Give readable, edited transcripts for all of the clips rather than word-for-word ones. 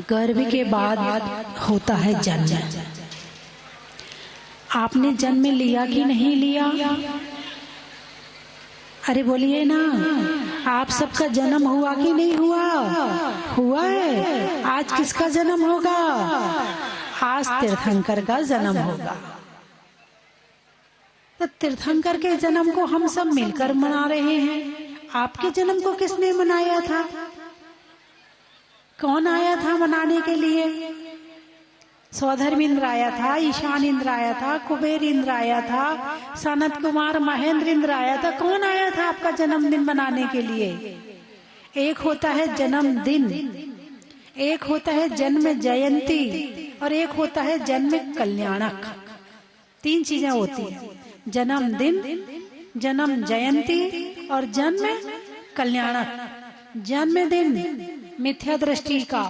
गर्भ के बाद होता है जन्म। आपने जन्म लिया कि नहीं लिया? अरे बोलिए ना, आप सबका जन्म हुआ कि नहीं हुआ? हुआ है। आज किसका जन्म होगा? आज तीर्थंकर का जन्म होगा। तो तीर्थंकर के जन्म को हम सब मिलकर मना रहे हैं। आपके जन्म को किसने मनाया था? कौन आया था मनाने के लिए? सौधर्म इंद्र आया था, ईशान इंद्र आया था, कुबेर इंद्र आया था, सनत कुमार महेंद्र इंद्र आया था। कौन आया था आपका जन्मदिन मनाने के लिए? एक होता है जन्मदिन, एक होता है जन्म जयंती और एक होता है जन्म कल्याणक। तीन चीजें होती हैं, जन्मदिन, जन्म जयंती और जन्म कल्याणक। जन्मदिन मिथ्या दृष्टि का,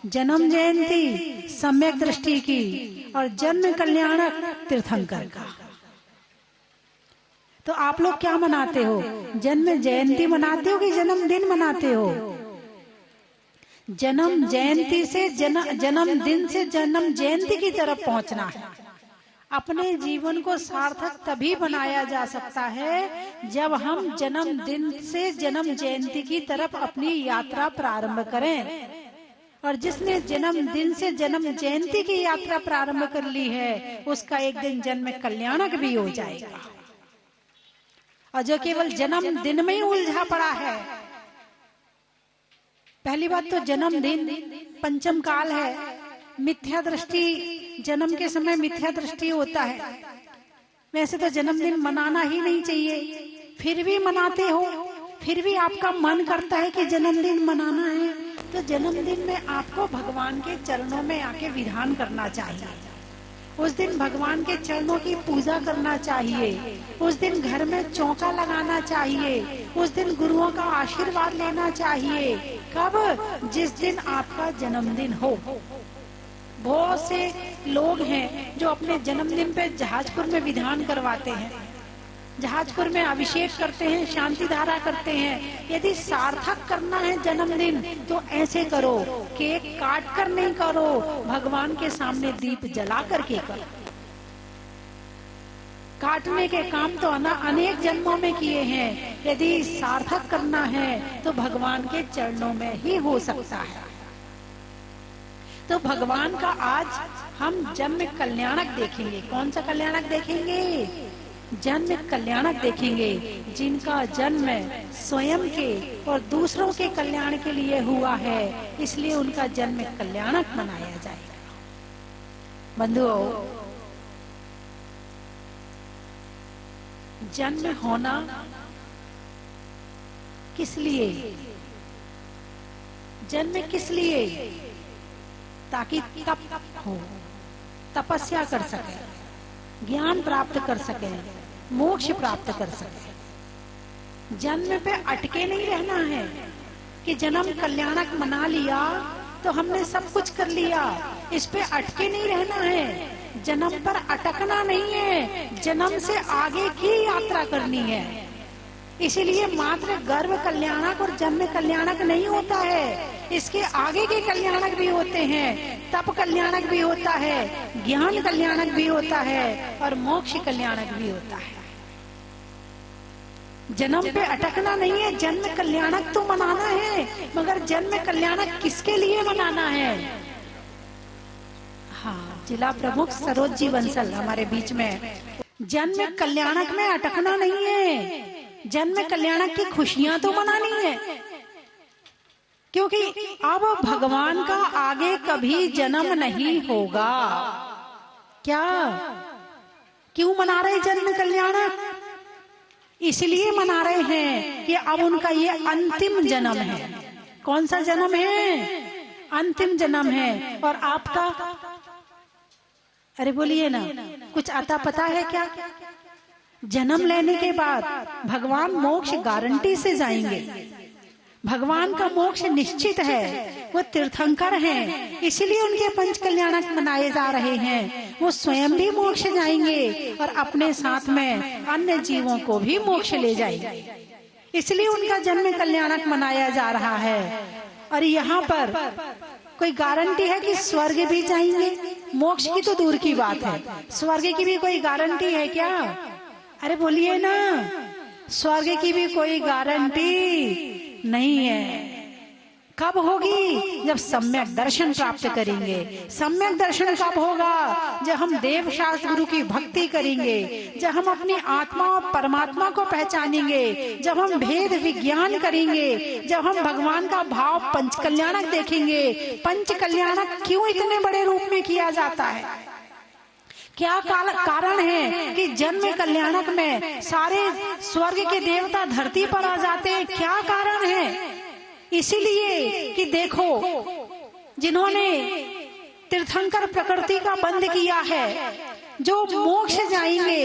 जन्म जयंती सम्यक दृष्टि की और जन्म कल्याणक तीर्थंकर का। तो आप लोग क्या मनाते हो? जन्म जयंती मनाते हो कि जन्मदिन मनाते हो? जन्म जयंती से जन्मदिन से जन्म जयंती की तरफ पहुंचना है। अपने जीवन को सार्थक तभी बनाया जा सकता है जब हम जन्मदिन से जन्म जयंती की तरफ अपनी यात्रा प्रारंभ करें। और जिसने जन्मदिन से जन्म जयंती की यात्रा प्रारंभ कर ली है, उसका एक दिन जन्म कल्याणक भी हो जाएगा। और जो केवल जन्मदिन में ही उलझा पड़ा है, पहली बात तो जन्मदिन पंचम काल है, मिथ्या दृष्टि, जन्म के समय मिथ्या दृष्टि होता है। वैसे तो जन्मदिन मनाना ही नहीं चाहिए, फिर भी मनाते हो, फिर भी आपका मन करता है कि जन्मदिन मनाना है। तो जन्मदिन में आपको भगवान के चरणों में आके विधान करना चाहिए। उस दिन भगवान के चरणों की पूजा करना चाहिए। उस दिन घर में चौका लगाना चाहिए। उस दिन गुरुओं का आशीर्वाद लेना चाहिए। कब? जिस दिन आपका जन्मदिन हो। बहुत से लोग हैं जो अपने जन्मदिन पे जहाजपुर में विधान करवाते हैं, जहाजपुर में अभिषेक करते हैं, शांति धारा करते हैं। यदि सार्थक करना है जन्मदिन तो ऐसे करो, केक काट कर नहीं करो, भगवान के सामने दीप जला करके करो। काटने के काम तो अनेक जन्मों में किए हैं। यदि सार्थक करना है तो भगवान के चरणों में ही हो सकता है। तो भगवान का आज हम जन्म कल्याणक देखेंगे। कौन सा कल्याणक देखेंगे? जन्म कल्याणक देखेंगे, जिनका जन्म स्वयं के और दूसरों के कल्याण के लिए हुआ है, इसलिए उनका जन्म कल्याणक मनाया जाएगा। बंधुओं, जन्म होना किस लिए? जन्म किस लिए? ताकि तप हो, तपस्या कर सके, ज्ञान प्राप्त कर सके, मोक्ष प्राप्त कर सके। जन्म पे अटके नहीं रहना है कि जन्म कल्याणक मना लिया तो हमने सब कुछ कर लिया। इस पे अटके नहीं रहना है, जन्म पर अटकना नहीं है, जन्म से आगे की यात्रा करनी है। इसीलिए मात्र गर्भ कल्याणक और जन्म कल्याणक नहीं होता है, इसके आगे के कल्याणक भी होते हैं। तप कल्याणक भी होता है, ज्ञान कल्याणक भी होता है और मोक्ष कल्याणक भी होता है। जन्म पे अटकना नहीं है, जन्म कल्याणक तो मनाना है, मगर जन्म कल्याणक किसके लिए मनाना है? हाँ, जिला प्रमुख सरोज जी बंसल हमारे बीच में। जन्म कल्याणक में अटकना नहीं है, जन्म कल्याणक की खुशियां तो मनानी है, क्योंकि अब भगवान का आगे कभी जन्म नहीं होगा। क्या? क्यों मना रहे जन्म कल्याणक? इसलिए मना रहे हैं कि अब उनका ये अंतिम जन्म है। कौन सा जन्म है? अंतिम जन्म है। और आपका, अरे बोलिए ना, कुछ आता पता है क्या? जन्म लेने के बाद भगवान मोक्ष गारंटी से जाएंगे। भगवान का मोक्ष निश्चित है, वो तीर्थंकर हैं, इसलिए उनके पंच कल्याणक मनाए जा रहे हैं। वो स्वयं भी मोक्ष जाएंगे और अपने साथ में अन्य जीवों को भी मोक्ष ले जाएंगे, इसलिए उनका जन्म कल्याणक मनाया जा रहा है। और यहाँ पर कोई गारंटी है कि स्वर्ग भी जाएंगे? मोक्ष की तो दूर की बात है, स्वर्ग की भी कोई गारंटी है क्या? अरे बोलिए ना, स्वर्ग की भी कोई गारंटी नहीं है। कब होगी? जब सम्यक दर्शन प्राप्त करेंगे। सम्यक दर्शन कब होगा? जब हम देव शास्त्र गुरु की भक्ति करेंगे, जब हम अपनी आत्मा और परमात्मा को पहचानेंगे, जब हम भेद विज्ञान करेंगे, जब हम भगवान का भाव पंच कल्याणक देखेंगे। पंच कल्याणक क्यों इतने बड़े रूप में किया जाता है? क्या कारण है कि जन्म कल्याणक में सारे स्वर्ग के देवता धरती पर आ जाते हैं? क्या कारण है? इसीलिए कि देखो, जिन्होंने तीर्थंकर प्रकृति का बंद किया है, जो मोक्ष जाएंगे,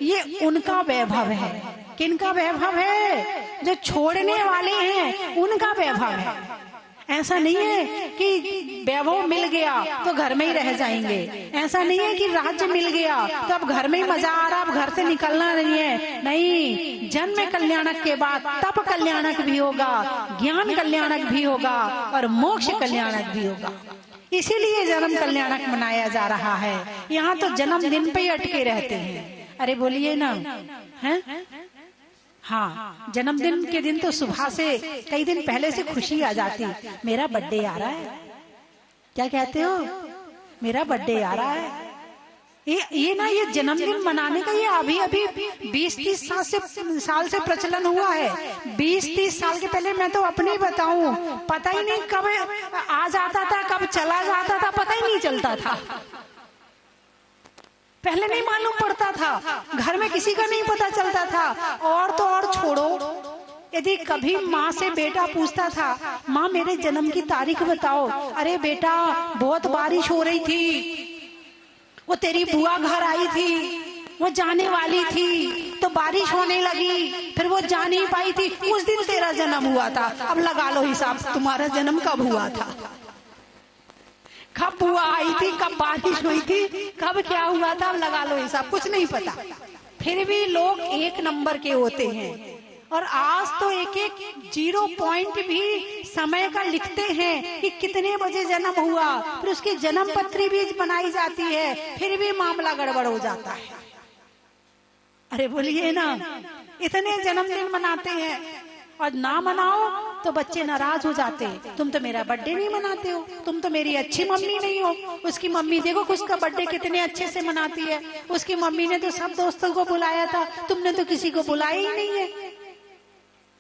ये उनका वैभव है। किनका वैभव है? जो छोड़ने वाले हैं उनका वैभव है। ऐसा नहीं है कि वैभव मिल गया तो घर में ही रह जाएंगे। ऐसा नहीं है कि राज्य मिल गया तो अब घर में ही मजा आ रहा, अब घर से निकलना नहीं है। नहीं, जन्म कल्याणक के बाद तप कल्याणक भी होगा, ज्ञान कल्याणक भी होगा और मोक्ष कल्याणक भी होगा। इसीलिए जन्म कल्याणक मनाया जा रहा है। यहाँ तो जन्मदिन पे ही अटके रहते हैं। अरे बोलिए ना, है? हाँ, जन्मदिन के दिन तो सुबह से कई दिन पहले से खुशी आ जाती, मेरा बर्थडे आ रहा है। क्या कहते हो? मेरा बर्थडे आ रहा है। ये ना, ये जन्मदिन मनाने का ये अभी 20-30 साल से प्रचलन हुआ है। 20-30 साल के पहले मैं तो अपनी बताऊं, पता ही नहीं कब आ जाता था, कब चला जाता था, पता ही नहीं चलता था। पहले नहीं मालूम पड़ता था, घर में किसी का नहीं पता चलता था। और तो और छोड़ो, यदि कभी माँ से बेटा पूछता था, माँ मेरे जन्म की तारीख बताओ, अरे बेटा बहुत बारिश हो रही थी, वो तेरी बुआ घर आई थी, वो जाने वाली थी तो बारिश होने लगी, फिर वो जा नहीं पाई थी, उस दिन तेरा जन्म हुआ था। अब लगा लो हिसाब, तुम्हारा जन्म कब हुआ था, कब बुआ आई थी, कब बारिश हुई थी, कब क्या हुआ था, अब लगा लो हिसाब। कुछ नहीं पता, फिर भी लोग एक नंबर के होते हैं। और आज तो एक 0 पॉइंट भी समय का लिखते हैं कि कितने बजे जन्म हुआ, फिर उसकी जन्म पत्री भी बनाई जाती है, फिर भी मामला गड़बड़ हो जाता है। अरे बोलिए ना, इतने जन्मदिन मनाते हैं और ना मनाओ तो बच्चे नाराज हो जाते हैं। तुम तो मेरा बर्थडे नहीं मनाते हो, तुम तो मेरी अच्छी मम्मी नहीं हो। उसकी मम्मी देखो उसका बर्थडे कितने अच्छे से मनाती है, उसकी मम्मी ने तो सब दोस्तों को बुलाया था, तुमने तो किसी को बुलाया ही नहीं है।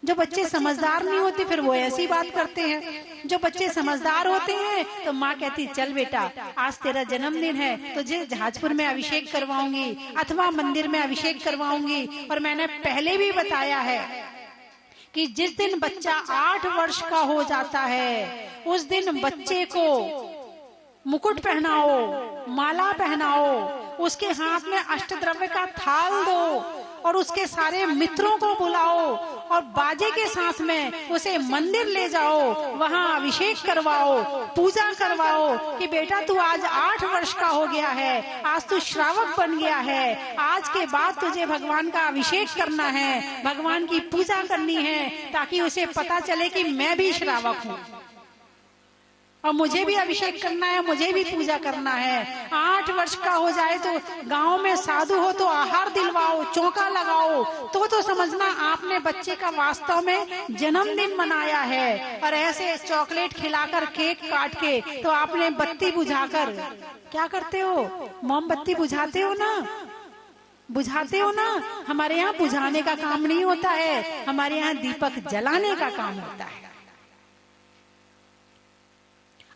जो बच्चे समझदार नहीं होते फिर वो ऐसी बात करते हैं। जो बच्चे समझदार होते हैं तो माँ कहती, चल बेटा आज तेरा जन्मदिन है, तुझे जहाजपुर में अभिषेक करवाऊंगी अथवा मंदिर में अभिषेक करवाऊंगी। और मैंने पहले भी बताया है कि जिस दिन बच्चा 8 वर्ष का हो जाता है, उस दिन बच्चे को मुकुट पहनाओ, माला पहनाओ, उसके हाथ में अष्टद्रव्य का थाल दो और उसके सारे मित्रों को बुलाओ और बाजे के साथ में उसे मंदिर ले जाओ, वहां अभिषेक करवाओ, पूजा करवाओ कि बेटा तू आज 8 वर्ष का हो गया है, आज तू श्रावक बन गया है, आज के बाद तुझे भगवान का अभिषेक करना है, भगवान की पूजा करनी है, ताकि उसे पता चले कि मैं भी श्रावक हूँ और मुझे भी अभिषेक करना है, मुझे भी पूजा करना है। 8 वर्ष का हो जाए तो गांव में साधु हो तो आहार दिलवाओ, चौका लगाओ, तो समझना आपने बच्चे का वास्तव में जन्मदिन मनाया है। और ऐसे चॉकलेट खिलाकर, केक काट के तो आपने बत्ती बुझाकर, क्या करते हो, मोमबत्ती बुझाते हो ना, बुझाते हो ना। हमारे यहाँ बुझाने का काम नहीं होता है, हमारे यहाँ दीपक जलाने का काम होता है।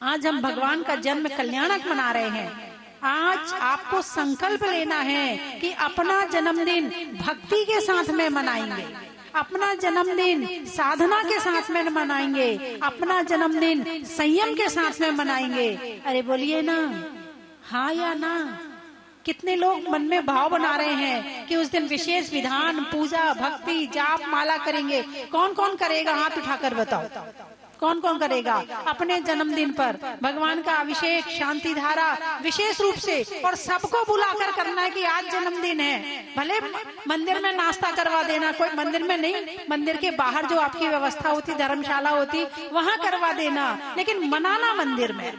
आज हम भगवान का जन्म कल्याणक मना रहे हैं। आज आपको संकल्प लेना है कि अपना जन्मदिन भक्ति के साथ में मनाएंगे, अपना जन्मदिन साधना के साथ में मनाएंगे, अपना जन्मदिन संयम के साथ में मनाएंगे। अरे बोलिए ना, हाँ या ना। कितने लोग मन में भाव बना रहे हैं कि उस दिन विशेष विधान, पूजा, भक्ति, जाप, माला करेंगे। कौन कौन करेगा, हाथ उठाकर बताओ, कौन कौन करेगा? अपने जन्मदिन पर भगवान का अभिषेक, शांति धारा विशेष रूप से, और सबको बुलाकर करना है कि आज जन्मदिन है। भले मंदिर में नाश्ता करवा देना, कोई मंदिर में नहीं, मंदिर के बाहर जो आपकी व्यवस्था होती, धर्मशाला होती, वहां करवा देना, लेकिन मनाना मंदिर में,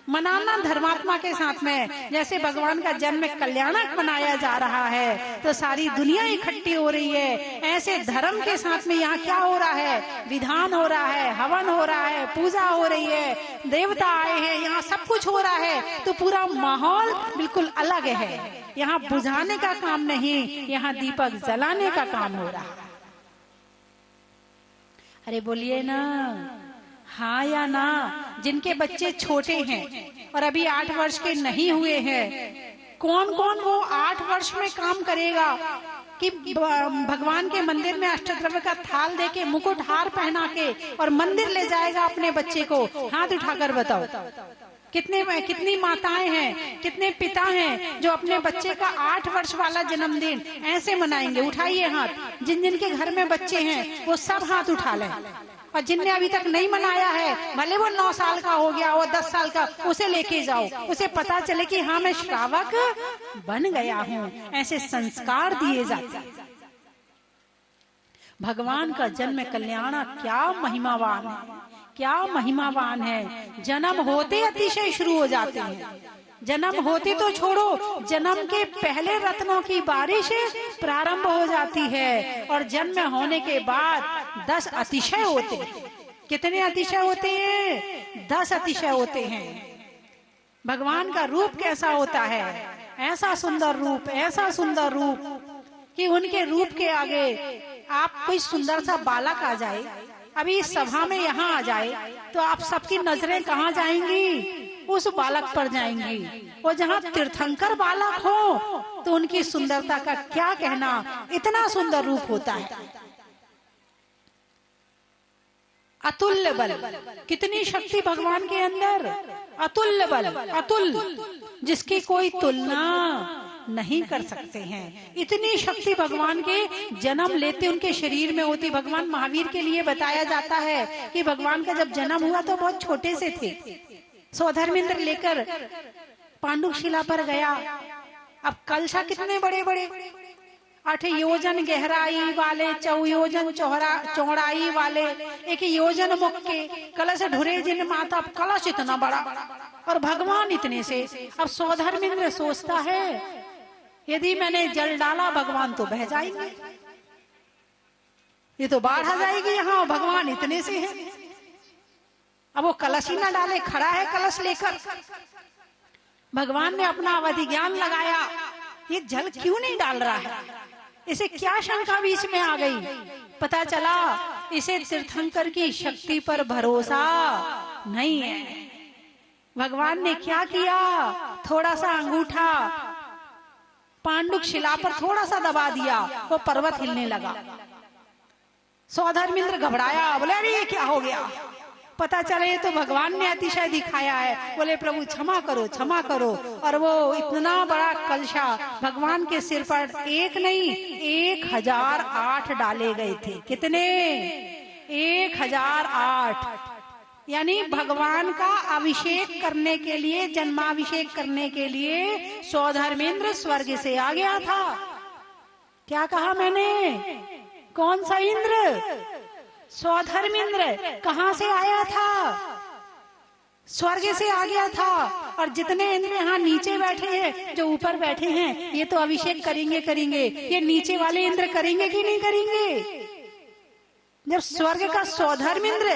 मनाना धर्मात्मा के साथ में। जैसे भगवान का जन्म कल्याणक मनाया जा रहा है तो सारी दुनिया इकट्ठी हो रही है, ऐसे धर्म के साथ में यहाँ क्या हो रहा है? विधान हो रहा है, हवन हो रहा है, पूजा हो रही है, देवता आए हैं, यहाँ सब कुछ हो रहा है, तो पूरा माहौल बिल्कुल अलग है। यहाँ बुझाने का काम नहीं, यहाँ दीपक जलाने का काम हो रहा है। अरे बोलिए ना हाँ या ना। जिनके बच्चे छोटे हैं और अभी 8 वर्ष के नहीं हुए हैं, कौन कौन वो 8 वर्ष में काम करेगा कि भगवान के मंदिर में अष्टद्रव्य का थाल देके, मुकुट हार पहना के और मंदिर ले जाएगा अपने बच्चे को? हाथ उठाकर बताओ कितनी माताएं हैं, कितने पिता हैं जो अपने बच्चे का 8 वर्ष वाला जन्मदिन ऐसे मनाएंगे? उठाइए हाथ। जिन जिन के घर में बच्चे हैं वो सब हाथ उठा लें, और जिनने अभी तक नहीं मनाया है, भले वो 9 साल का हो गया, वो 10 साल का, उसे लेके जाओ, उसे पता चले कि हाँ मैं श्रावक बन गया हूँ। ऐसे संस्कार दिए जाते हैं। भगवान का जन्म कल्याण क्या महिमावान है, क्या महिमावान है। जन्म होते अतिशय शुरू हो जाते हैं। जन्म होते तो छोड़ो, जन्म के पहले रत्नों की बारिश प्रारंभ हो जाती है, और जन्म होने के बाद 10 अतिशय होते हैं। कितने अतिशय होते हैं? 10 अतिशय होते हैं। भगवान का रूप कैसा होता है? ऐसा सुंदर रूप, ऐसा सुंदर रूप कि उनके रूप के आगे आप कोई सुंदर सा बालक आ जाए, अभी इस सभा में यहाँ आ जाए, तो आप सबकी नजरें कहाँ जाएंगी? उस बालक पर जाएंगी। और जहाँ तीर्थंकर बालक हो तो उनकी सुंदरता का क्या कहना, इतना सुंदर रूप होता है। अतुल्य बल, कितनी शक्ति भगवान के अंदर, अतुल्य बल, अतुल, जिसकी कोई तुलना नहीं कर सकते हैं। इतनी शक्ति भगवान के जन्म लेते उनके शरीर में होती। भगवान महावीर के लिए बताया जाता है कि भगवान का जब जन्म हुआ तो बहुत छोटे से थे। स्वधर्मेंद्र लेकर पांडुशिला पर गया। अब कलशा कितने बड़े बड़े, 8 योजन गहराई वाले, 4 योजन चौड़ाई वाले, 1 योजन मुख के कलश ढुरे जिन माता। अब कलश इतना बड़ा और भगवान इतने से। अब स्वधर्मेंद्र सोचता है यदि मैंने जल डाला भगवान तो बह जाएंगे, ये तो बाढ़ आ जाएगी यहाँ, भगवान इतने से है। अब वो कलश ही ना डाले, खड़ा है कलश लेकर। भगवान ने अपना अवधि ज्ञान लगाया, ये जल क्यों नहीं डाल रहा है, इसे क्या शंका बीच में आ गई। पता चला इसे तीर्थंकर की शक्ति पर भरोसा नहीं है। भगवान ने क्या किया, थोड़ा सा अंगूठा पांडुक शिला पर थोड़ा सा दबा दिया, वो पर्वत हिलने लगा। स्वधर्मेंद्र घबराया, बोले अरे ये क्या हो गया। पता चले तो भगवान ने अतिशय दिखाया है। बोले प्रभु क्षमा करो, क्षमा करो। और वो इतना बड़ा कलशा भगवान के सिर पर 1 नहीं 1008 डाले गए थे। कितने? 1008। यानी भगवान का अभिषेक करने के लिए, जन्माभिषेक करने के लिए स्वधर्मेंद्र स्वर्ग से आ गया था। क्या कहा मैंने? कौन सा इंद्र? स्वधर्मेंद्र कहाँ से आया था? स्वर्ग से आ गया था। और जितने इंद्र यहाँ नीचे बैठे हैं, जो ऊपर बैठे हैं, ये तो अभिषेक करेंगे। ये नीचे वाले इंद्र करेंगे कि नहीं करेंगे? जब स्वर्ग का स्वधर्मेंद्र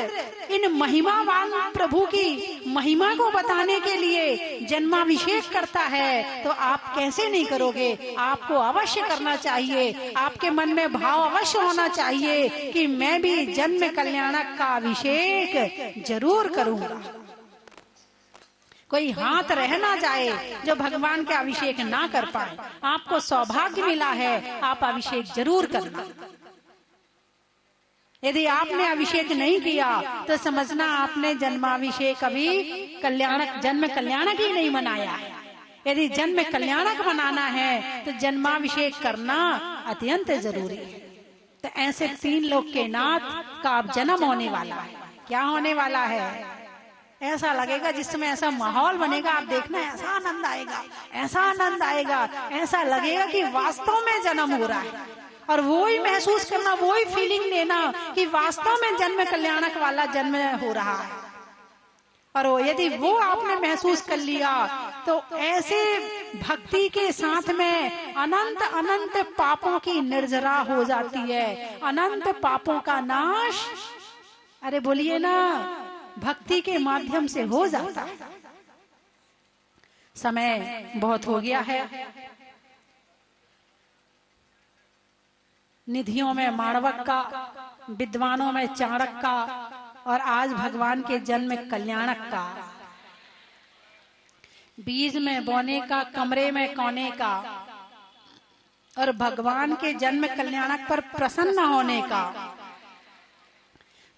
इन महिमावान प्रभु की महिमा को बताने के लिए जन्माभिषेक करता है, तो आप कैसे नहीं करोगे? आपको अवश्य करना चाहिए। आपके मन में भाव अवश्य होना चाहिए कि मैं भी जन्म कल्याणक का अभिषेक जरूर करूंगा। कोई हाथ रह ना जाए जो भगवान के अभिषेक ना कर पाए। आपको सौभाग्य मिला है, आप अभिषेक जरूर करना। यदि आपने अभिषेक नहीं किया तो समझना आपने जन्माभिषेक अभी जन्म कल्याणक ही नहीं मनाया है। यदि जन्म कल्याणक मनाना है तो जन्माभिषेक करना अत्यंत जरूरी है। तो ऐसे 3 लोक के नाथ का अब जन्म होने वाला है। क्या होने वाला है? ऐसा लगेगा, जिस समय ऐसा माहौल बनेगा, आप देखना ऐसा आनंद आएगा, ऐसा आनंद आएगा, ऐसा लगेगा कि वास्तव में जन्म हो रहा है। और वो ही महसूस करना, वो ही फीलिंग लेना कि वास्तव में जन्म कल्याणक वाला जन्म हो रहा है। और यदि वो आपने महसूस कर लिया तो ऐसे भक्ति के साथ में अनंत अनंत पापों की निर्जरा हो जाती है, अनंत पापों का नाश, अरे बोलिए ना, भक्ति के माध्यम से हो जाता है। समय बहुत हो गया है। निधियों में माणवक का, विद्वानों में चाणक का, और आज भगवान के जन्म कल्याणक का। बीज में बोने का, कमरे में कोने का, और भगवान के जन्म कल्याणक पर प्रसन्न होने का,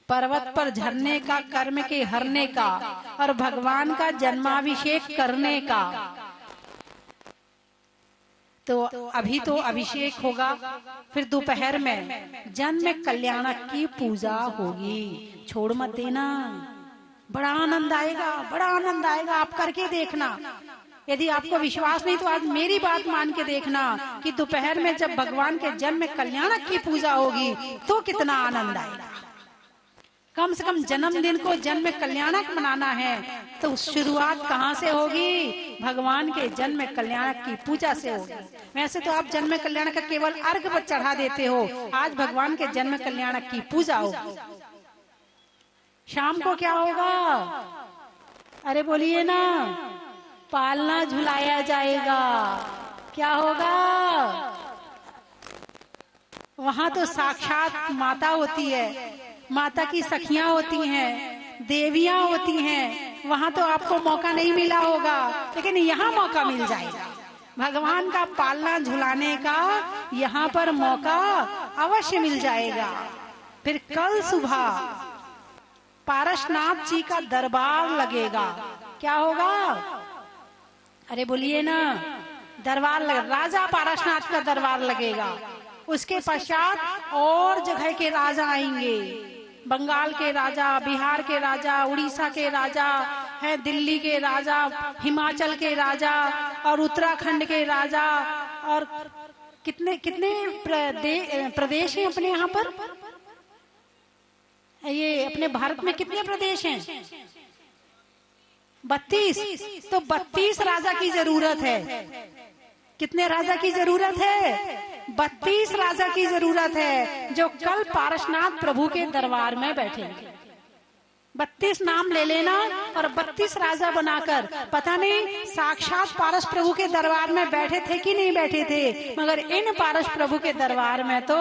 पर्वत पर झरने का, कर्म के हरने का, और भगवान का जन्माभिषेक करने का। तो अभी तो अभिषेक होगा, फिर दोपहर में जन्म कल्याणक की पूजा होगी। छोड़ मत देना, बड़ा आनंद आएगा, बड़ा आनंद आएगा। आप करके देखना। यदि आपको विश्वास नहीं तो आज मेरी बात मान के देखना कि दोपहर में जब भगवान के जन्म कल्याणक की पूजा होगी तो कितना आनंद आएगा। कम से कम जन्मदिन को जन्म कल्याणक मनाना है तो शुरुआत कहाँ से होगी? भगवान के जन्म कल्याणक की पूजा से होगी। वैसे तो आप जन्म कल्याणक का केवल अर्घ पर चढ़ा देते हो, आज भगवान के जन्म कल्याणक की पूजा होगी। शाम को क्या होगा? अरे बोलिए ना, पालना झुलाया जाएगा। क्या होगा? वहां तो साक्षात माता होती है, माता की सखियां होती हैं, देवियां होती हैं। वहां तो आपको मौका नहीं मिला होगा, लेकिन यहाँ मौका मिल जाएगा। भगवान का पालना झुलाने का यहाँ पर मौका अवश्य मिल जाएगा। फिर कल सुबह पारसनाथ जी का दरबार लगेगा। क्या होगा? अरे बोलिए ना, दरबार राजा पारसनाथ का दरबार लगेगा। उसके पश्चात और जगह के राजा आएंगे, बंगाल के राजा, बिहार के राजा, उड़ीसा के राजा है, दिल्ली के राजा, हिमाचल के राजा, और उत्तराखंड के राजा, और कितने कितने प्रदेश हैं अपने यहाँ पर। ये अपने भारत में कितने प्रदेश हैं? 32। तो 32 राजा की जरूरत है। कितने राजा की जरूरत है? 32 राजा की जरूरत है, जो कल पारसनाथ प्रभु के दरबार में बैठेंगे। 32 नाम ले लेना और 32 राजा बनाकर, पता नहीं साक्षात पारस प्रभु के दरबार में बैठे थे कि नहीं बैठे थे, मगर इन पारस प्रभु के दरबार में तो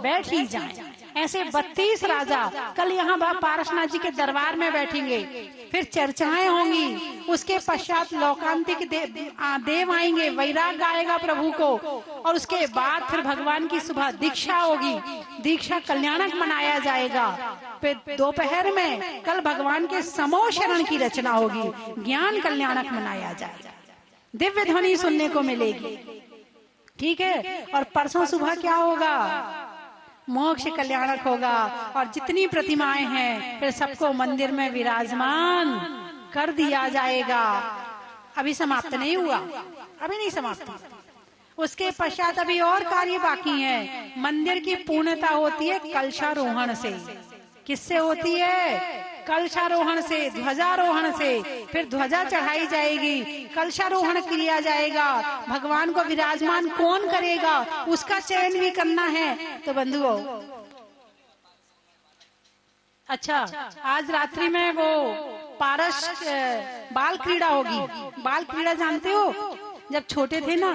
बैठ ही जाए। ऐसे 32 राजा कल यहाँ पारसनाथ जी के दरबार में बैठेंगे। फिर चर्चाएं होंगी, उसके पश्चात लौकांतिक देव आएंगे, वैराग आएगा प्रभु को, और उसके बाद फिर भगवान की सुबह दीक्षा होगी, दीक्षा कल्याणक मनाया जाएगा। फिर दोपहर में कल भगवान के समो शरण की रचना होगी, ज्ञान कल्याणक मनाया जाएगा, दिव्य ध्वनि सुनने को मिलेगी। ठीक है। और परसों सुबह क्या होगा? मोक्ष कल्याणक होगा। और जितनी प्रतिमाएं हैं फिर सबको मंदिर में विराजमान कर दिया जाएगा। अभी समाप्त नहीं हुआ, अभी नहीं समाप्त। उसके पश्चात अभी और कार्य बाकी हैं। मंदिर की पूर्णता होती है कलशारोहण से। किससे होती है? कलशारोहण से, ध्वजारोहण से। फिर ध्वजा चढ़ाई जाएगी, कलशारोहण किया जाएगा, भगवान को विराजमान कौन करेगा उसका चयन भी करना है। तो बंधुओं, अच्छा, आज रात्रि में वो पारस बाल क्रीड़ा होगी। बाल क्रीड़ा जानते हो? जब छोटे थे ना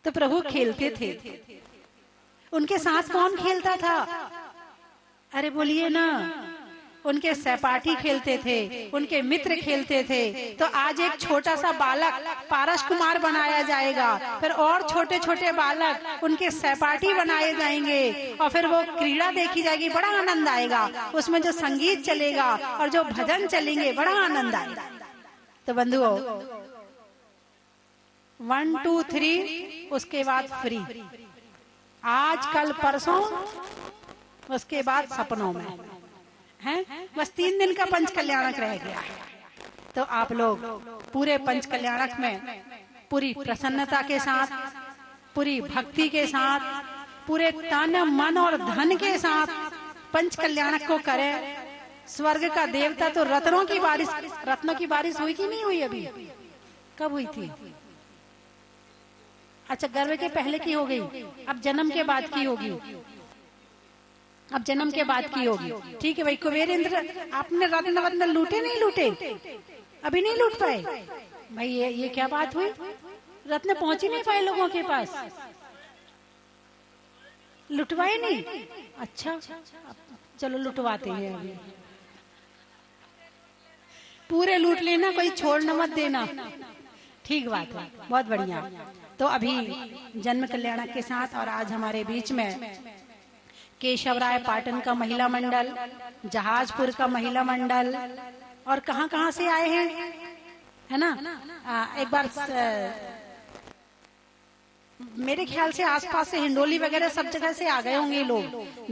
तो प्रभु खेलते थे। उनके साथ कौन खेलता था? अरे बोलिए ना, उनके सहपाठी खेलते थे, उनके मित्र खेलते थे। तो आज एक छोटा सा बालक पारस कुमार बनाया जाएगा, फिर और छोटे छोटे बालक उनके सहपाठी बनाए जाएंगे, और फिर वो क्रीड़ा देखी जाएगी। बड़ा आनंद आएगा। उसमें जो संगीत चलेगा और जो भजन चलेंगे, बड़ा आनंद आएगा। तो बंधुओं, 1 2 3 उसके बाद फ्री। आज कल परसों, उसके बाद सपनों में। हैं, बस 3 दिन का पंच कल्याणक रह गया है। तो आप लोग पूरे पंच कल्याणक में पूरी प्रसन्नता के साथ, पूरी भक्ति के साथ, पूरे तन मन और धन के साथ पंच कल्याणक को करें। स्वर्ग का देवता तो रत्नों की बारिश हुई कि नहीं हुई? अभी कब हुई थी? अच्छा, गर्भ के पहले की हो गई, अब जन्म के बाद की होगी। अब जन्म के बाद की होगी। ठीक है भाई। कुबेर इंद्र आपने रत्न लूटे नहीं लूटे? अभी नहीं लूट पाए भाई। ये क्या बात हुई? रत्न पहुंच ही नहीं पाए लोगों के पास, लुटवाए नहीं। अच्छा चलो लुटवाते हैं, अभी पूरे लूट लेना, कोई छोड़ना मत देना। ठीक बात है, बहुत बढ़िया। तो अभी जन्म कल्याणक के साथ और आज हमारे बीच में केशवराय पाटन का महिला मंडल, जहाजपुर का महिला मंडल और कहां से आए हैं, है ना? एक बार मेरे ख्याल से आसपास से हिंडोली वगैरह सब जगह से आ गए होंगे लोग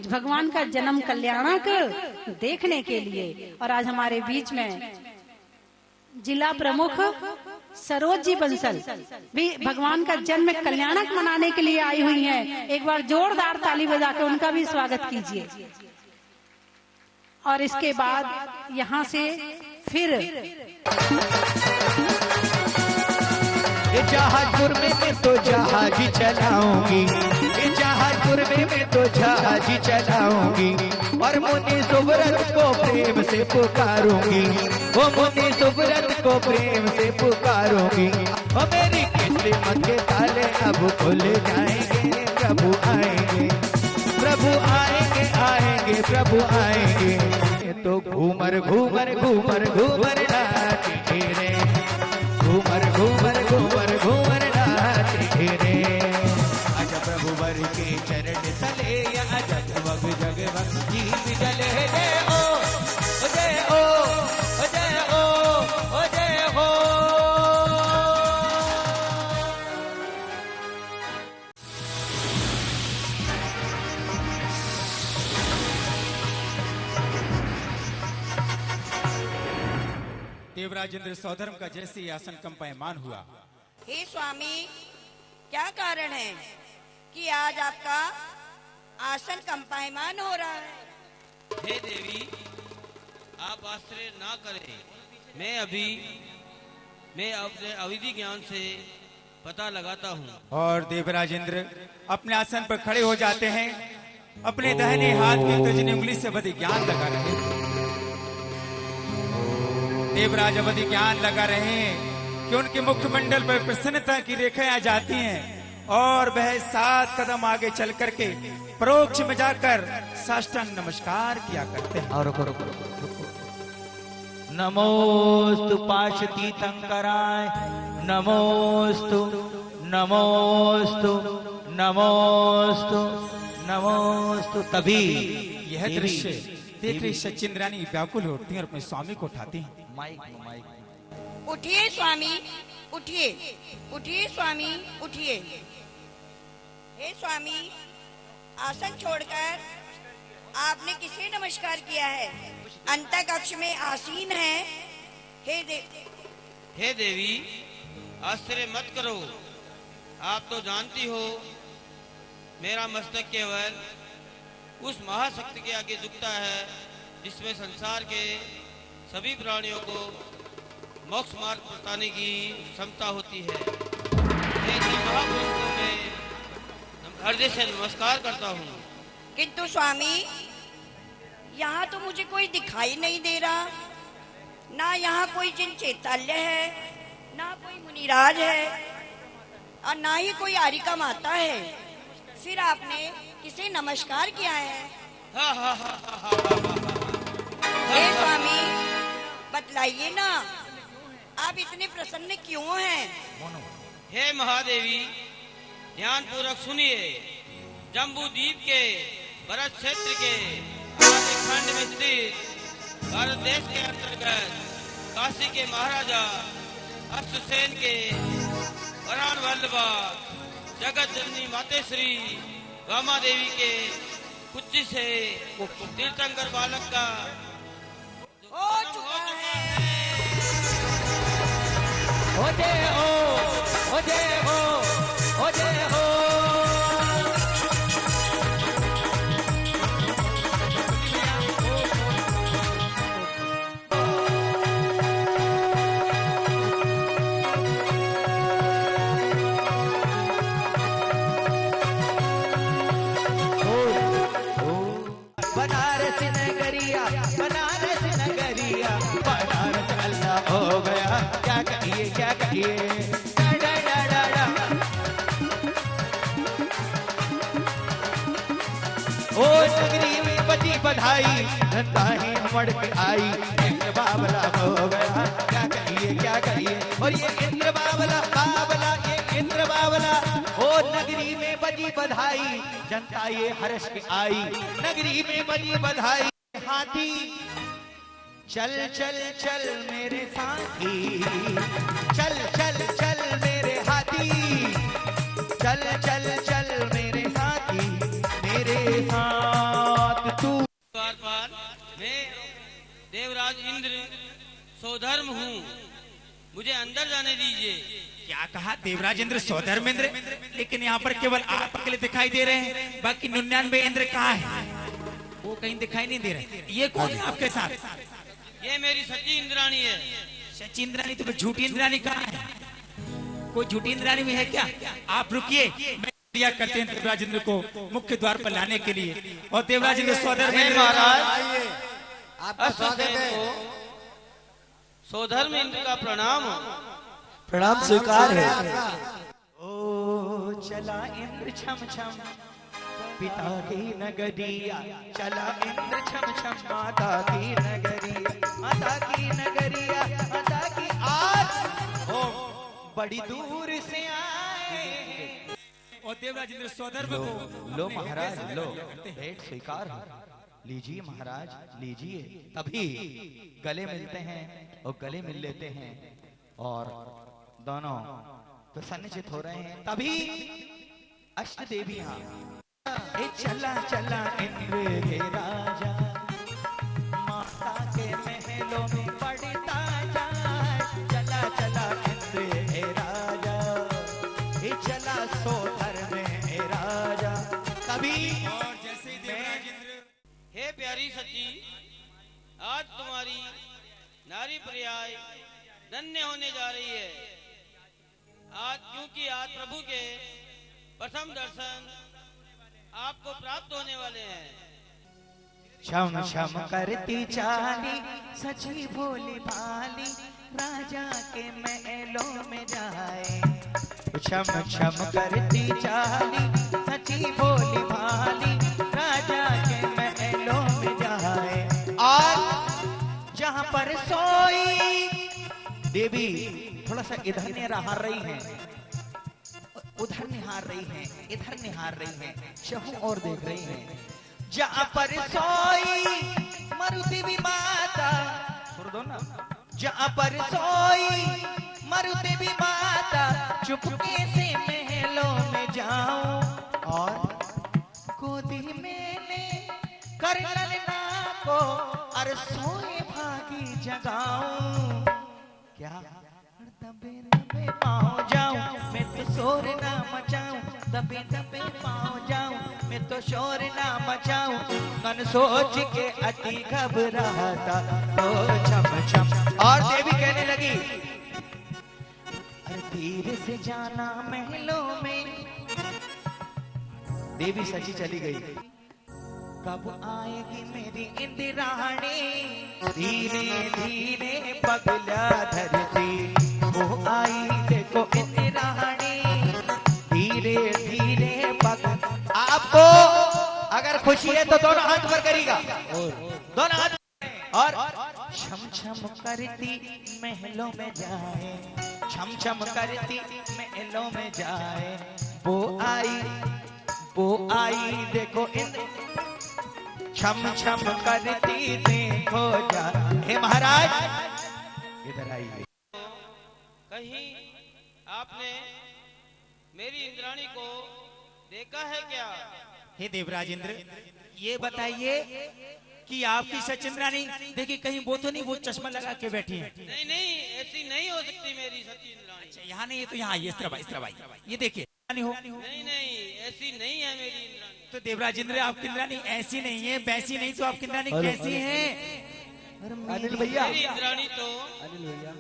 भगवान का जन्म कल्याणक देखने के लिए। और आज हमारे बीच में जिला प्रमुख सरोज जी बंसल भी भगवान का जन्म कल्याणक मनाने के लिए आई हुई हैं। एक बार जोरदार ताली बजा के उनका भी स्वागत कीजिए। और इसके बाद यहाँ से फिर जहाजपुर में मैं तो जहाज चलाऊंगी, जहाजपुर में मैं तो जहाज चलाऊंगी और मुनि सुब्रत को प्रेम से पुकारूंगी, वो मुनि सुब्रत को प्रेम से पुकारूंगी। वो मेरी किस्मत के ताले अब खुल जाएंगे, प्रभु आएंगे, प्रभु आएंगे, आएंगे प्रभु आएंगे। तो घूमर घूमर घूमर घूमर नाचेंगे रे, घूमर घूमर घूमर घूमर नाचेंगे रे। आजा प्रभु वर के चरण तले, या जगमग जगमग जीव जले। जय हो, जय हो, जय हो, जय हो। देवराज इंद्र सौधर्म का जैसे ही आसन कंपायमान हुआ। हे स्वामी, क्या कारण है कि आज आपका आसन कंपायमान हो रहा है? हे देवी, आप आश्चर्य ना करें। मैं अपने अविधि ज्ञान से पता लगाता हूँ। और देवराज इंद्र अपने आसन पर खड़े हो जाते हैं, अपने दाहिने हाथ में तर्जनी उंगली से अवधि ज्ञान लगा रहे हैं। देवराज अवधि ज्ञान लगा रहे हैं कि उनके मुखमंडल पर प्रसन्नता की रेखाएं आ जाती हैं और वह 7 कदम आगे चल करके परोक्ष में जाकर साष्टांग नमस्कार किया करते हैं। और नमोस्तु पाशती तंकराय, नमोस्तु नमोस्तु नमोस्तु नमोस्तु। तभी यह दृश्य देख रही सचिंद्रानी व्याकुल होती हैं और अपने स्वामी को उठाती हैं। उठिए स्वामी, उठिए, उठिए स्वामी, उठिए। हे स्वामी, आसन छोड़कर आपने किसे नमस्कार किया है? अंत कक्ष में आसीन है। हे देवी, आश्चर्य मत करो। आप तो जानती हो मेरा मस्तक केवल उस महाशक्ति के आगे झुकता है जिसमें संसार के सभी प्राणियों को मोक्ष मार्ग बताने की क्षमता होती है। महापुरुष को मैं हृदय से नमस्कार करता हूँ। किंतु स्वामी, यहाँ तो मुझे कोई दिखाई नहीं दे रहा। ना यहाँ कोई जिन चैतन्य है, ना कोई मुनिराज है और ना ही कोई आरिका माता है। फिर आपने किसे नमस्कार किया है? हे स्वामी, बतलाइए ना, आप इतने प्रसन्न क्यों हैं? हे महादेवी, ध्यान पूर्वक सुनिए। जम्बू द्वीप के भरत क्षेत्र के आदि खंड में स्थित भारत देश के अंतर्गत काशी के महाराजा अश्वसेन के वरान वल्लभा जगत जननी मातेश्री वामा देवी के कुच्ची से तीर्थंकर बालक का हो चुका है। हो जय हो, हो जय हो, हो जय हो। बनारस नगरिया, बनारस नगरिया, बनारस अल्लाह हो गया। क्या कहिए, क्या कहिए। डा डा डा डा। ओ नगरी में बजी बधाई, धंधा ही मड़ के आई। इंद्र बाबला हो गया। क्या कहिए, क्या कहिए। और ये इंद्र बाबला, बाबला, ये इंद्र बाबला। ओ नगरी में बजी बधाई, जनता ये हर्ष के आई। नगरी में बजी बधाई। हाथी चल चल चल मेरे साथी, चल चल चल मेरे हाथी, चल चल चल मेरे साथी, मेरे साथ तू। द्वार पर मैं देवराज इंद्र सौधर्म हूँ, मुझे अंदर जाने दीजिए। क्या कहा देवराज इंद्र सौधर्म इंद्र? लेकिन यहाँ पर केवल आप अकेले दिखाई दे रहे हैं, बाकी 99 इंद्र कहाँ है? वो कहीं दिखाई नहीं दे रहे। ये कौन है आपके साथ? ये मेरी सच्ची इंद्राणी है। सच्ची इंद्राणी? तो फिर झूठी इंद्राणी कहाँ है? कोई झूठी इंद्राणी में है क्या? आप रुकिए, मैं दिया करते हैं देवराज इंद्र को मुख्य द्वार पर लाने के लिए। और देवराज इंद्र सौधर्म इंद्र, महाराज आपका स्वागत है। सौधर्म इंद्र का प्रणाम। प्रणाम स्वीकार है। ओ चला इंद्र छम छम पिता की नगरिया, चला इंद्र छम छम माता की नगरिया, माता की नगरिया, माता की। आज ओ बड़ी दूर से आए। और देवराज इंद्र सौधर्म को लो महाराज, लो भेंट स्वीकार हो। लीजिए महाराज, लीजिए। तभी गले मिलते हैं और गले मिल लेते हैं और दोनों प्रसन्नचित हो रहे हैं। तभी अष्ट देवियां, चला चला इंद्र के राजा, माता के महलों में पड़ता जाए। चला चला इंद्र के राजा, चला सौधर्म में राजा। तभी और जैसे ही देवराज इंद्र, हे प्यारी सच्ची, आज तुम्हारी नारी पर्याय धन्य होने जा रही है। आज क्योंकि आज प्रभु के प्रथम दर्शन आपको प्राप्त होने वाले हैं। क्षम क्षम करती चाली, सची भोली भाली, राजा के महलों में जाए। क्षम क्षम करती चाली, सची भोली भाली, राजा के महलों में जाए। और जहां पर सोई देवी थोड़ा सा इधर निहार रही हैं, उधर निहार रही हैं, इधर निहार रही हैं, चहु और देख रही हैं। जहां पर सोई मरुदेवी माता, छोड़ दो ना। जहां पर सोई मरुदेवी माता, चुपके से महलों में जाऊं और गोदी में ले कर ललना को और सोए भागी जगाऊं। क्या दबे दबे पाँव जाऊं मैं तो शोर ना मचाऊं, दबे दबे पाँव जाऊं मैं तो शोर ना मचाऊं। मन सोच के अति घबराता तो छम छम। और देवी कहने लगी, अरे धीरे से जाना महलों में। देवी सची चली गई। कब आएगी मेरी इंद्राणी, धीरे धीरे पगला धरती। वो आई देखो इंद्राणी, धीरे धीरे पग। आपको अगर खुशी है तो दोनों हाथ ऊपर करिएगा, दोनों हाथ। और छम छम करती महलों में जाए, छम छम करती महलों में जाए। वो आई देखो इंद्र, छम छम करती देखो जा। हे महाराज इधर आइए। कहीं आपने मेरी इंद्राणी को देखा है क्या? हे देवराज इंद्र, ये बताइए कि आपकी सचिन रानी देखिए कहीं वो तो नहीं वो चश्मा लगा के बैठी है। नहीं नहीं, ऐसी नहीं हो सकती मेरी सचिन रानी। अच्छा, यहाँ नहीं है तो यहाँ ये इस तरह भाई ये देखिए रानी हो। नहीं नहीं, ऐसी नहीं है मेरी इंद्राणी। तो देवराज इंद्र आपकी इंद्राणी ऐसी नहीं है, वैसी नहीं, तो आपकी इंद्राणी कैसी है? अनिल भैया, मेरी इंद्राणी तो अनिल भैया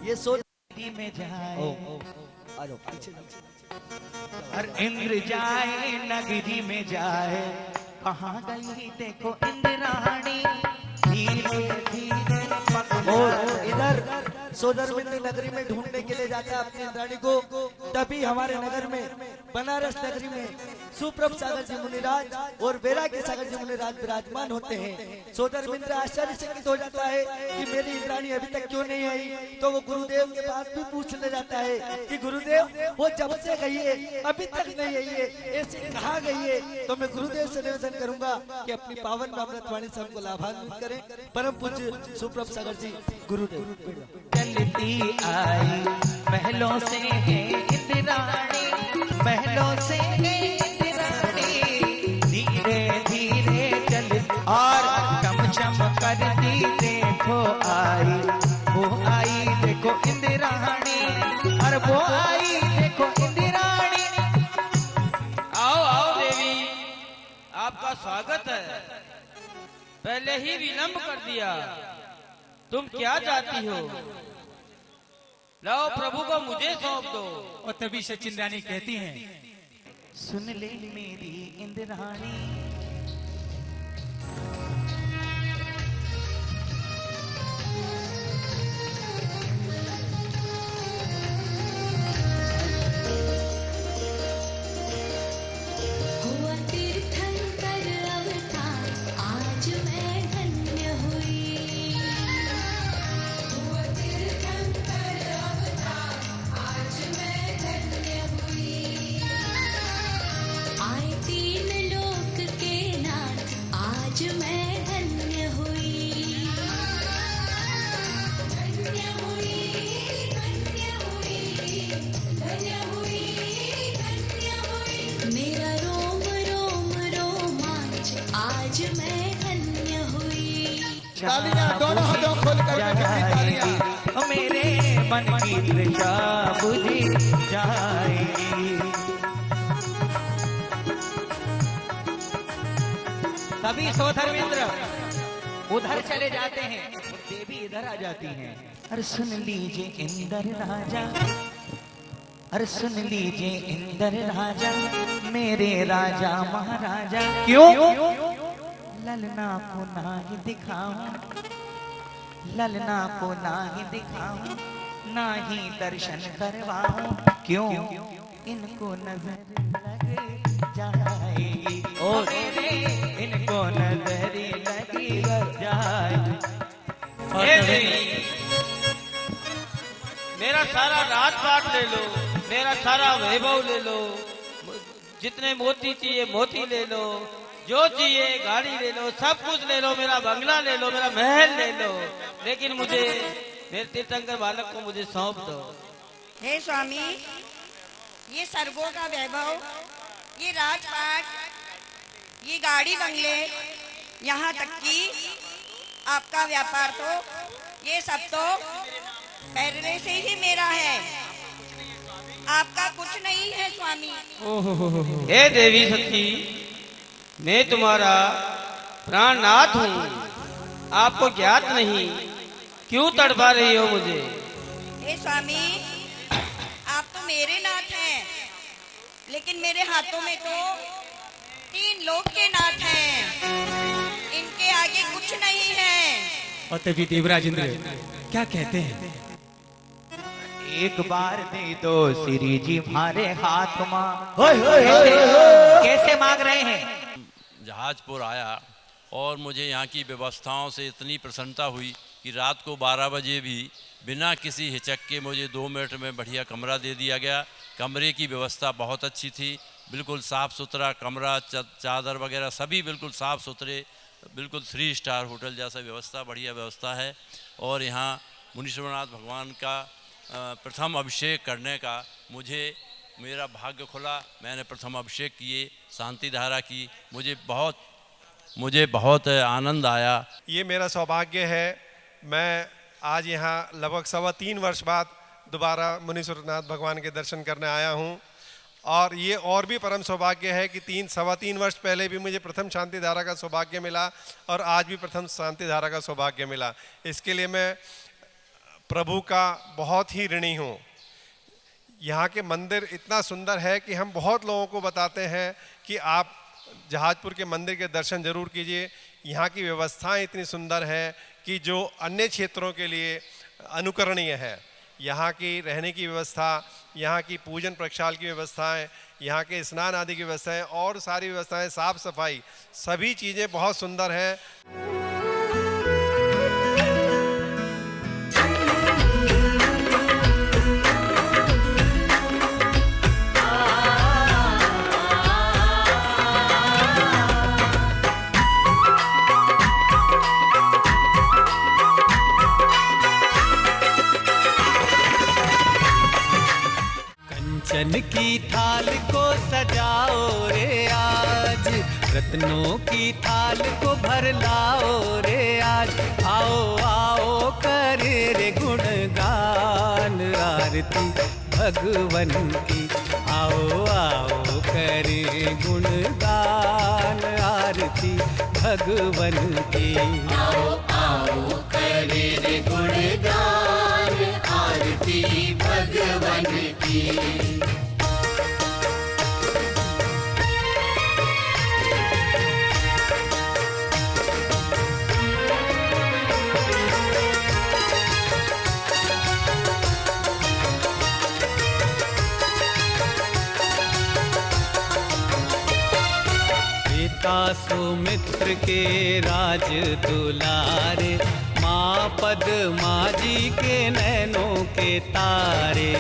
ये सोच में जाए आ जाओ पीछे और इंद्र जाए नगरी में जाए, कहाँ गई देखो इंद्राणी धीरे धीरे। और इधर सोदर मित्र नगरी में ढूंढने के लिए जाता है अपनी इंद्राणी को। तभी हमारे नगर में बनारस नगरी में सुप्रभ सागर जी मुनिराज और वैराग्य सागर जी मुनिराज विराजमान होते हैं। सोदर मित्र आश्चर्यचकित हो जाता है कि मेरी इंद्राणी अभी तक क्यों नहीं आई। तो वो गुरुदेव के पास भी पूछने जाता है कि गुरुदेव वो जब से गई है अभी तक नहीं आई है, ऐसे कहाँ गई है। तो मैं गुरुदेव से निवेदन करूंगा कि अपनी पावन अमृतवाणी से हमको लाभान्वित करें। परम पूज्य सुप्रभ सागर जी गुरुदेव। चलती आई महलों से है इंद्राणी, महलों से है इंद्राणी धीरे धीरे चल और चमचम करती देखो आई, वो आई देखो इंद्राणी, और वो आई देखो इंद्राणी। आओ आओ देवी, आपका स्वागत है। पहले ही विलंब कर दिया, तुम क्या चाहती हो? लाओ प्रभु को मुझे सौंप दो। और तभी सचिन रानी कहती हैं, सुन ले मेरी इंद्राणी, हुआ तीर्थंकर अवतार आज मैं धन्य हुई। हुआ तीर्थंकर अवतार आज मैं धन्य हुई। आए तीन लोक के नाथ आज मैं धन्य हुई। धन्य हुई, धन्य हुई, धन्य हुई, धन्य हुई। मेरा रोम रोम रोमांच आज मैं धन्य हुई। तालियां दोनों हाथों खोल कर तालियां। मेरे मन की तृषा बुझी जाएगी। तभी सोधर्मेंद्र उधर चले जाते हैं और देवी इधर आ जाती हैं। अरे सुन लीजिए इंद्र राजा, अरे सुन लीजिए इंद्र राजा, मेरे राजा महाराजा। क्यों? ललना को ना ही दिखाऊं, ललना को ना ही दिखाऊं, ना ही दर्शन करवाऊं। क्यों? इनको नजर लग जाएगी, ओ मेरे इनको नजर लगी जाएगी। हे देवी, मेरा सारा राजपाट ले लो, मेरा सारा वैभव ले लो, जितने मोती चाहिए मोती ले लो, जो चाहिए गाड़ी ले लो, सब कुछ ले लो, मेरा बंगला ले लो, मेरा महल ले लो, लेकिन मुझे मेरे तीर्थंकर बालक को मुझे सौंप दो। हे स्वामी, ये सर्गों का वैभव, ये राजपाट, ये गाड़ी बंगले, यहाँ तक कि आपका व्यापार तो ये सब तो पहले से ही मेरा है, आपका कुछ नहीं है स्वामी। हे देवी सती, मैं तुम्हारा प्राणनाथ हूँ, आपको ज्ञात नहीं, क्यों तड़पा रही हो मुझे? हे स्वामी, आप तो मेरे नाथ हैं, लेकिन मेरे हाथों में तो 3 लोक के नाथ हैं, इनके आगे कुछ नहीं है। और तभी देवराज इंद्र क्या कहते हैं, एक बार दे दो श्री जी हमारे हाथ मां। कैसे मांग रहे हैं? जहाजपुर आया और मुझे यहाँ की व्यवस्थाओं से इतनी प्रसन्नता हुई कि रात को 12 बजे भी बिना किसी हिचक के मुझे 2 मिनट में बढ़िया कमरा दे दिया गया। कमरे की व्यवस्था बहुत अच्छी थी, बिल्कुल साफ़ सुथरा कमरा, चादर वगैरह सभी बिल्कुल साफ़ सुथरे, बिल्कुल 3 स्टार होटल जैसा व्यवस्था, बढ़िया व्यवस्था है। और यहाँ मुनीश्वरनाथ भगवान का प्रथम अभिषेक करने का मुझे मेरा भाग्य खुला। मैंने प्रथम अभिषेक किए, शांति धारा की, मुझे बहुत मुझे बहुत आनंद आया। ये मेरा सौभाग्य है, मैं आज यहाँ लगभग 3.25 वर्ष बाद दोबारा मुनि सूरनाथ भगवान के दर्शन करने आया हूँ। और ये और भी परम सौभाग्य है कि 3.25 वर्ष पहले भी मुझे प्रथम शांति धारा का सौभाग्य मिला और आज भी प्रथम शांति धारा का सौभाग्य मिला। इसके लिए मैं प्रभु का बहुत ही ऋणी हूँ। यहाँ के मंदिर इतना सुंदर है कि हम बहुत लोगों को बताते हैं कि आप जहाजपुर के मंदिर के दर्शन जरूर कीजिए। यहाँ की व्यवस्थाएं इतनी सुंदर है कि जो अन्य क्षेत्रों के लिए अनुकरणीय है। यहाँ की रहने की व्यवस्था, यहाँ की पूजन प्रक्षाल की व्यवस्थाएं, यहाँ के स्नान आदि की व्यवस्थाएं और सारी व्यवस्थाएं, साफ सफाई, सभी चीज़ें बहुत सुंदर हैं। कंचन की थाल को सजाओ रे आज, रत्नों की थाल को भर लाओ रे आज। आओ आओ करे रे गुणगान आरती भगवन की। आओ आओ करे गुणगान आरती भगवन की। आओ आओ करे रे गुणगान आरती भगवन की। सुमित्र के राज दुलारे, माँ पद्मा जी के नैनों के तारे।